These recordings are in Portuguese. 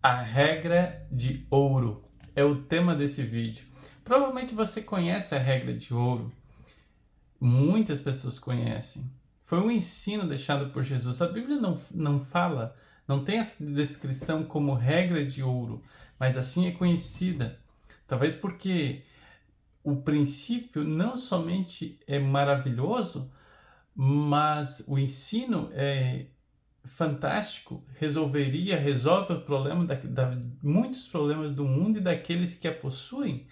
A regra de ouro é o tema desse vídeo. Provavelmente você conhece a regra de ouro. Muitas pessoas conhecem. Foi um ensino deixado por Jesus. A Bíblia não fala, não tem essa descrição como regra de ouro, mas assim é conhecida. Talvez porque o princípio não somente é maravilhoso, mas o ensino é fantástico, resolve o problema muitos problemas do mundo e daqueles que a possuem,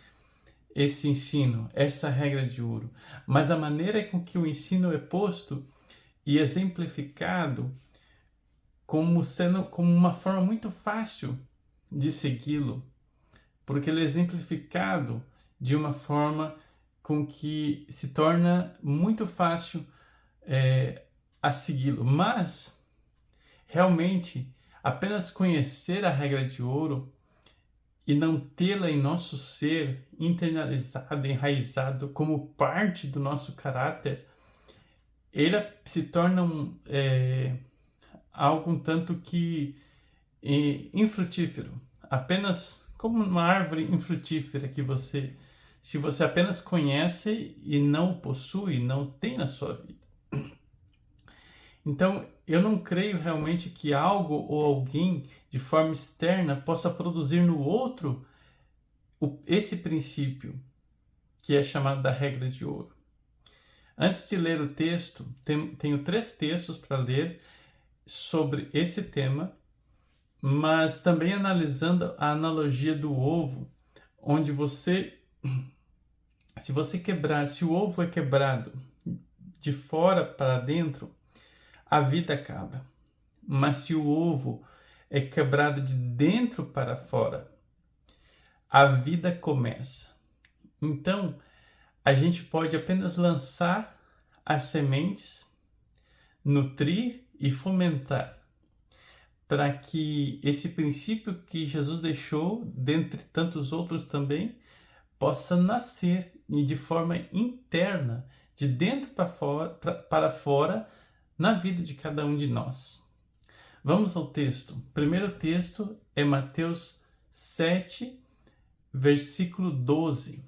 esse ensino, essa regra de ouro. Mas a maneira com que o ensino é posto e exemplificado como uma forma muito fácil de segui-lo, porque ele é exemplificado de uma forma com que se torna muito fácil a segui-lo. Mas realmente, apenas conhecer a regra de ouro e não tê-la em nosso ser internalizado, enraizado como parte do nosso caráter, ele se torna algo um tanto que infrutífero. Apenas como uma árvore infrutífera se você apenas conhece e não o possui, não tem na sua vida. Então, eu não creio realmente que algo ou alguém de forma externa possa produzir no outro esse princípio que é chamado da regra de ouro. Antes de ler o texto, tenho 3 textos para ler sobre esse tema, mas também analisando a analogia do ovo, onde se o ovo é quebrado de fora para dentro, a vida acaba. Mas se o ovo é quebrado de dentro para fora, a vida começa. Então, a gente pode apenas lançar as sementes, nutrir e fomentar, para que esse princípio que Jesus deixou, dentre tantos outros também, possa nascer de forma interna, de dentro para fora, na vida de cada um de nós. Vamos ao texto. O primeiro texto é Mateus 7, versículo 12,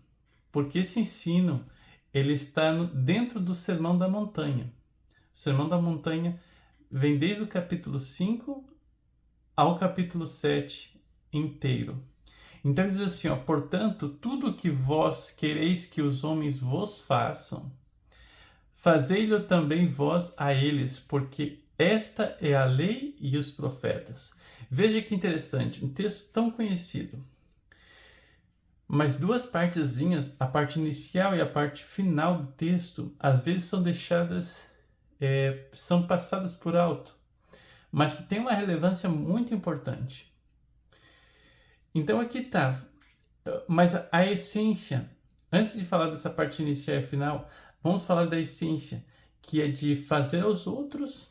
porque esse ensino ele está dentro do Sermão da Montanha. O Sermão da Montanha vem desde o capítulo 5 ao capítulo 7 inteiro. Então diz assim, portanto, tudo o que vós quereis que os homens vos façam, fazei-lo também vós a eles, porque esta é a lei e os profetas. Veja que interessante, um texto tão conhecido. Mas 2 partezinhas, a parte inicial e a parte final do texto, às vezes são deixadas, são passadas por alto, mas que tem uma relevância muito importante. Então aqui está, mas a essência, antes de falar dessa parte inicial e final, vamos falar da essência, que é de fazer aos outros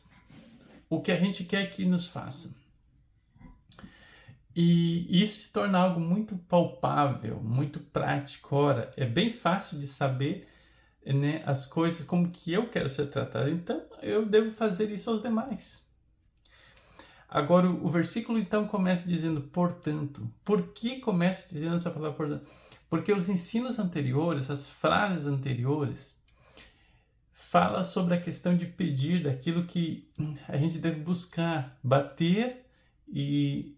o que a gente quer que nos façam. E isso se torna algo muito palpável, muito prático. Ora, é bem fácil de saber, né, as coisas como que eu quero ser tratado. Então, eu devo fazer isso aos demais. Agora, o versículo então começa dizendo, portanto. Por que começa dizendo essa palavra, portanto? Porque os ensinos anteriores, as frases anteriores, fala sobre a questão de pedir, daquilo que a gente deve buscar, bater e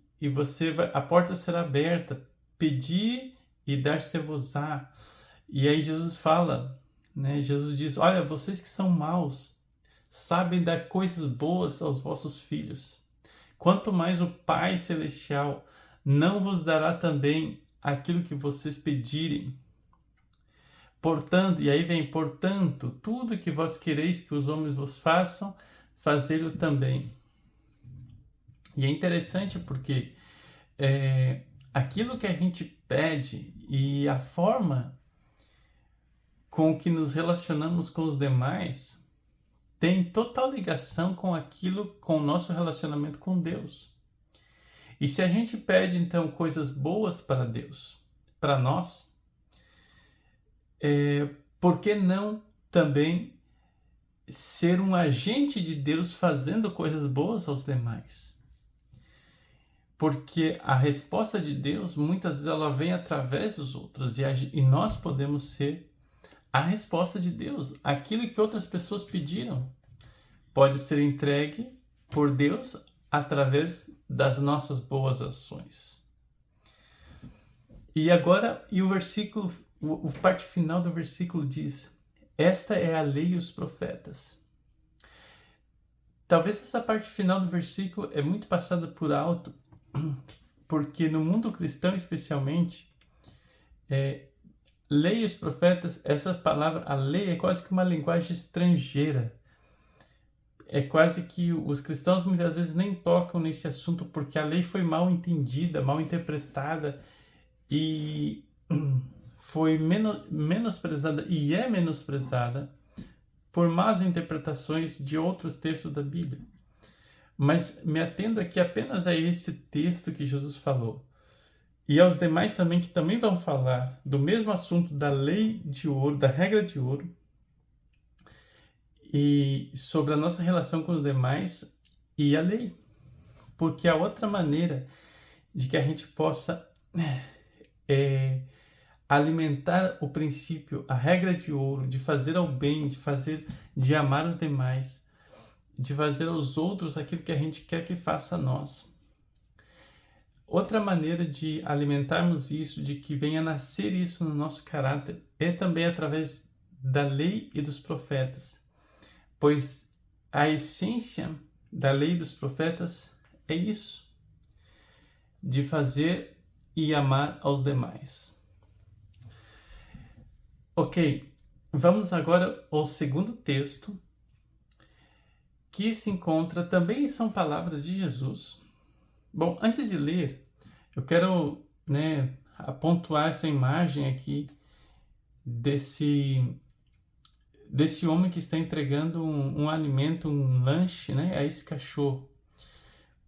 a porta será aberta, pedir e dar-se-vos-á. E aí Jesus fala, né? Jesus diz, olha, vocês que são maus, sabem dar coisas boas aos vossos filhos. Quanto mais o Pai Celestial não vos dará também aquilo que vocês pedirem. Portanto, e aí vem, portanto, tudo que vós quereis que os homens vos façam, fazei-o também. E é interessante porque aquilo que a gente pede e a forma com que nos relacionamos com os demais tem total ligação com com o nosso relacionamento com Deus. E se a gente pede, então, coisas boas para Deus, para nós, por que não também ser um agente de Deus fazendo coisas boas aos demais? porque a resposta de Deus, muitas vezes, ela vem através dos outros, e nós podemos ser a resposta de Deus. Aquilo que outras pessoas pediram pode ser entregue por Deus através das nossas boas ações. E agora, o versículo, a parte final do versículo diz: esta é a lei e os profetas. Talvez essa parte final do versículo é muito passada por alto, porque no mundo cristão especialmente, lei e os profetas, essas palavras, a lei é quase que uma linguagem estrangeira. É quase que os cristãos muitas vezes nem tocam nesse assunto porque a lei foi mal entendida, mal interpretada e foi menosprezada e é menosprezada por más interpretações de outros textos da Bíblia. Mas me atendo aqui apenas a esse texto que Jesus falou. E aos demais também, que também vão falar do mesmo assunto da lei de ouro, da regra de ouro, e sobre a nossa relação com os demais e a lei. Porque a outra maneira de que a gente possa alimentar o princípio, a regra de ouro, de fazer ao bem, de amar os demais, de fazer aos outros aquilo que a gente quer que faça a nós. Outra maneira de alimentarmos isso, de que venha nascer isso no nosso caráter, é também através da lei e dos profetas. Pois a essência da lei e dos profetas é isso, de fazer e amar aos demais. Ok, vamos agora ao segundo texto, que se encontra também, são palavras de Jesus. Bom, antes de ler, eu quero pontuar essa imagem aqui desse homem que está entregando um alimento, um lanche, a esse cachorro.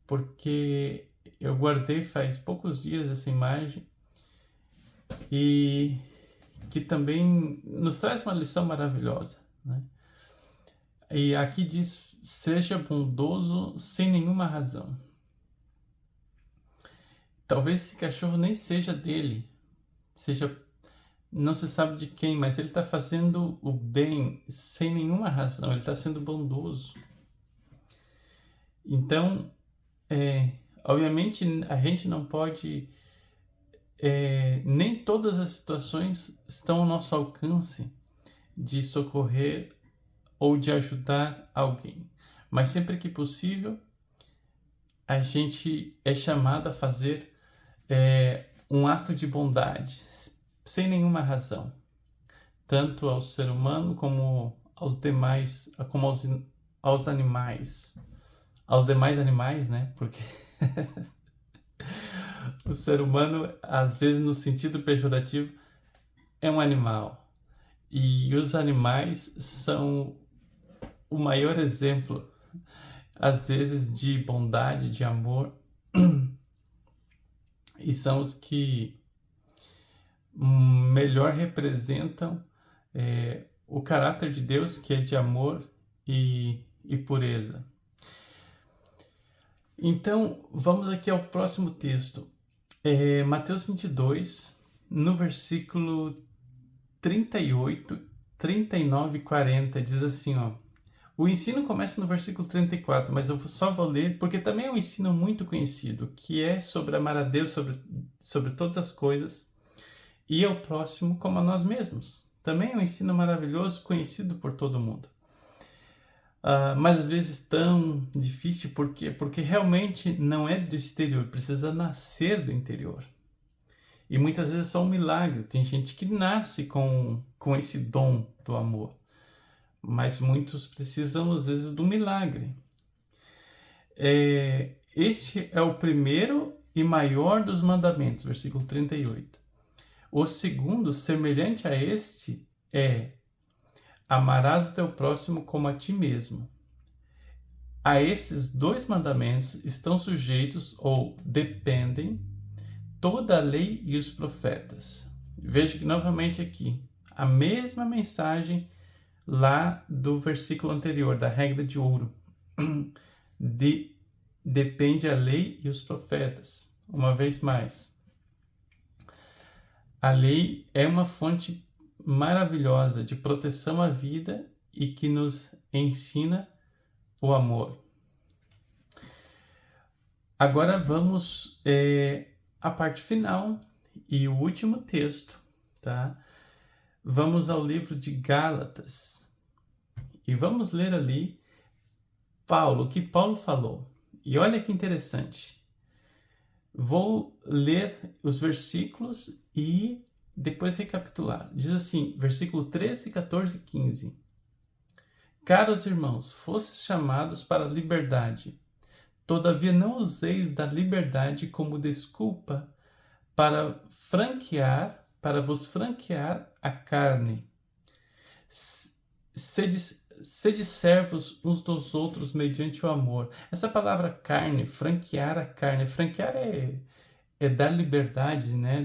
Porque eu guardei faz poucos dias essa imagem e que também nos traz uma lição maravilhosa. E aqui diz: seja bondoso sem nenhuma razão. Talvez esse cachorro nem seja dele, não se sabe de quem, mas ele está fazendo o bem sem nenhuma razão, ele está sendo bondoso. Então, obviamente, a gente não pode, nem todas as situações estão ao nosso alcance de socorrer ou de ajudar alguém, mas sempre que possível, a gente é chamado a fazer um ato de bondade, sem nenhuma razão, tanto ao ser humano como aos demais, como aos animais, aos demais animais, porque o ser humano, às vezes no sentido pejorativo, é um animal, e os animais são o maior exemplo, às vezes, de bondade, de amor, e são os que melhor representam o caráter de Deus, que é de amor e pureza. Então, vamos aqui ao próximo texto. Mateus 22, no versículo 38, 39 e 40, diz assim, o ensino começa no versículo 34, mas eu só vou ler, porque também é um ensino muito conhecido, que é sobre amar a Deus sobre todas as coisas, e ao próximo como a nós mesmos. Também é um ensino maravilhoso, conhecido por todo mundo. Mas às vezes tão difícil, porque realmente não é do exterior, precisa nascer do interior. E muitas vezes é só um milagre. Tem gente que nasce com esse dom do amor, mas muitos precisam às vezes do milagre. Este é o primeiro e maior dos mandamentos, versículo 38. O segundo, semelhante a este, é: amarás o teu próximo como a ti mesmo. A esses dois mandamentos estão sujeitos ou dependem toda a lei e os profetas. Veja que novamente aqui, a mesma mensagem lá do versículo anterior, da regra de ouro, depende a lei e os profetas. Uma vez mais, a lei é uma fonte maravilhosa de proteção à vida e que nos ensina o amor. Agora vamos à parte final e o último texto, tá? Vamos ao livro de Gálatas e vamos ler ali o que Paulo falou. E olha que interessante. Vou ler os versículos e depois recapitular. Diz assim, versículo 13, 14 e 15. Caros irmãos, fostes chamados para a liberdade. Todavia não useis da liberdade como desculpa para vos franquear a carne. Sede servos uns dos outros mediante o amor. Essa palavra carne, franquear a carne. Franquear é dar liberdade, né?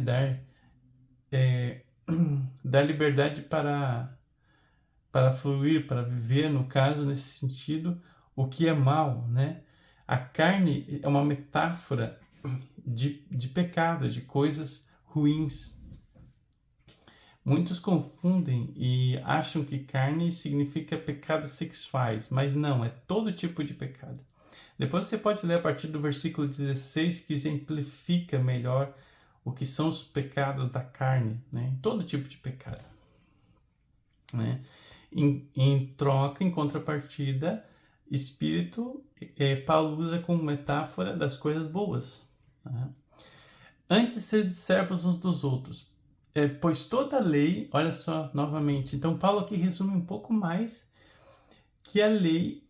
Dar liberdade para fluir, para viver, no caso, nesse sentido, o que é mal, né? A carne é uma metáfora de pecado, de coisas ruins. Muitos confundem e acham que carne significa pecados sexuais, mas não, é todo tipo de pecado. Depois você pode ler a partir do versículo 16, que exemplifica melhor o que são os pecados da carne, né? Todo tipo de pecado, né? Em troca, em contrapartida, espírito, Paulo usa como metáfora das coisas boas. Tá? Antes sede servos uns dos outros, pois toda a lei, olha só, novamente, então Paulo aqui resume um pouco mais que a lei,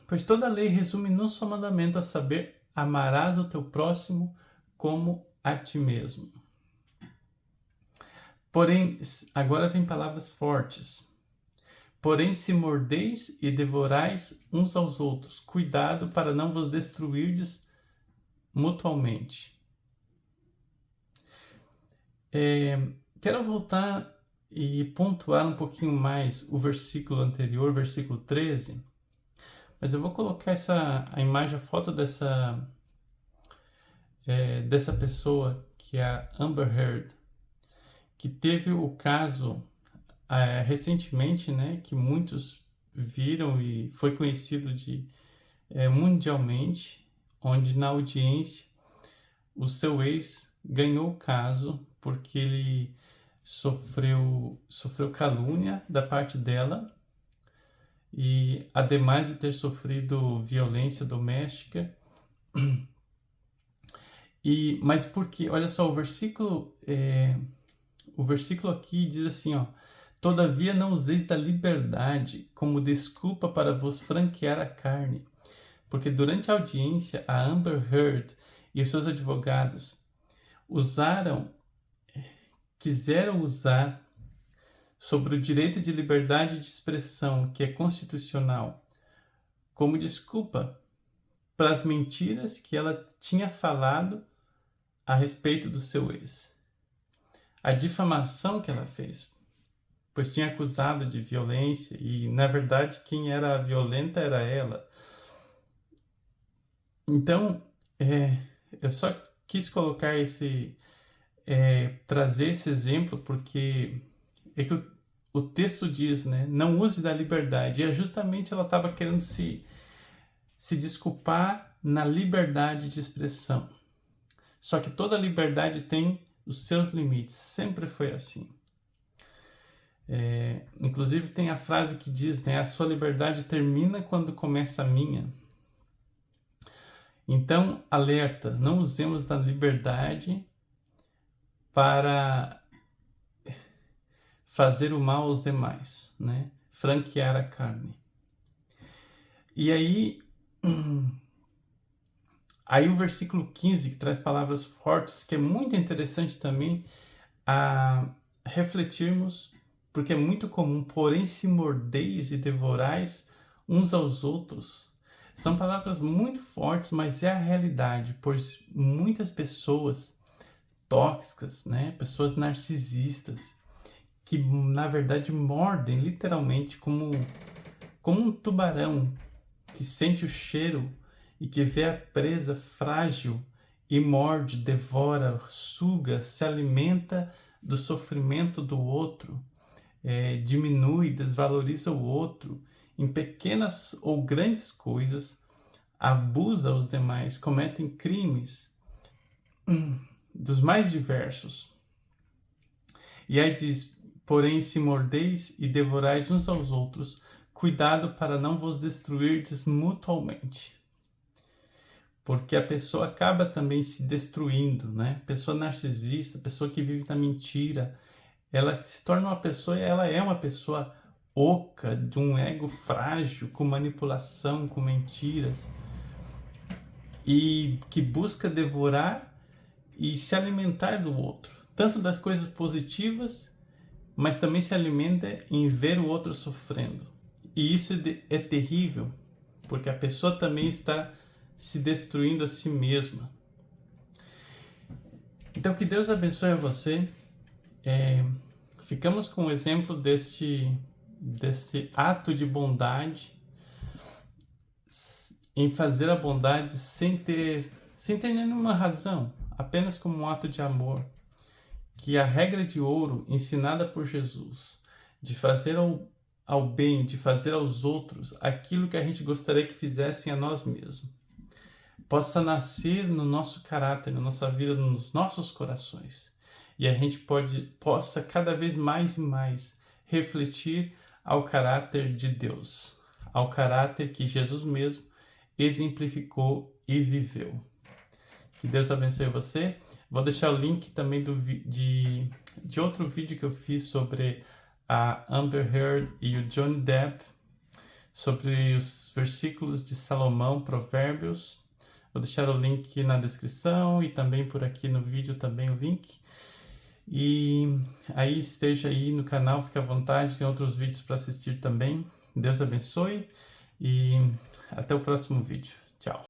pois toda a lei resume num só mandamento, a saber, amarás o teu próximo como a ti mesmo. Porém, agora vem palavras fortes. Porém, se mordeis e devorais uns aos outros, cuidado para não vos destruirdes mutualmente. Quero voltar e pontuar um pouquinho mais o versículo anterior, versículo 13, mas eu vou colocar a imagem, a foto dessa pessoa, que é a Amber Heard, que teve o caso recentemente, né, que muitos viram e foi conhecido mundialmente, onde na audiência o seu ex ganhou o caso porque ele sofreu calúnia da parte dela, e ademais de ter sofrido violência doméstica. Mas porque, olha só, o versículo aqui diz assim, ó: todavia não useis da liberdade como desculpa para vos franquear a carne. Porque durante a audiência, a Amber Heard e os seus advogados quiseram usar sobre o direito de liberdade de expressão, que é constitucional, como desculpa para as mentiras que ela tinha falado a respeito do seu ex. A difamação que ela fez, pois tinha acusado de violência e, na verdade, quem era violenta era ela. Então, eu só quis colocar trazer esse exemplo porque é que o texto diz, né, não use da liberdade, e justamente ela estava querendo se desculpar na liberdade de expressão. Só que toda liberdade tem os seus limites, sempre foi assim. Inclusive tem a frase que diz, né, a sua liberdade termina quando começa a minha. Então, alerta, não usemos da liberdade para fazer o mal aos demais, né? Franquear a carne. E aí o versículo 15, que traz palavras fortes, que é muito interessante também a refletirmos, porque é muito comum, porém se mordeis e devorais uns aos outros. São palavras muito fortes, mas é a realidade, pois muitas pessoas tóxicas, né? Pessoas narcisistas, que na verdade mordem literalmente como um tubarão que sente o cheiro e que vê a presa frágil e morde, devora, suga, se alimenta do sofrimento do outro, diminui, desvaloriza o outro em pequenas ou grandes coisas, abusa os demais, cometem crimes dos mais diversos. E aí diz, porém, se mordeis e devorais uns aos outros, cuidado para não vos destruirdes mutualmente. Porque a pessoa acaba também se destruindo, né? Pessoa narcisista, pessoa que vive na mentira, ela se torna uma pessoa, ela é uma pessoa oca, de um ego frágil, com manipulação, com mentiras, e que busca devorar e se alimentar do outro, tanto das coisas positivas, mas também se alimenta em ver o outro sofrendo. E isso é terrível, porque a pessoa também está se destruindo a si mesma. Então, que Deus abençoe a você. Ficamos com o exemplo desse ato de bondade, em fazer a bondade sem ter nenhuma razão, apenas como um ato de amor. Que a regra de ouro ensinada por Jesus, de fazer ao bem, de fazer aos outros aquilo que a gente gostaria que fizessem a nós mesmos, possa nascer no nosso caráter, na nossa vida, nos nossos corações. E a gente possa cada vez mais e mais refletir ao caráter de Deus, ao caráter que Jesus mesmo exemplificou e viveu. Que Deus abençoe você. Vou deixar o link também de outro vídeo que eu fiz sobre a Amber Heard e o Johnny Depp, sobre os versículos de Salomão, Provérbios. Vou deixar o link na descrição e também por aqui no vídeo também o link. E aí esteja aí no canal, fique à vontade, tem outros vídeos para assistir também. Deus abençoe e até o próximo vídeo. Tchau.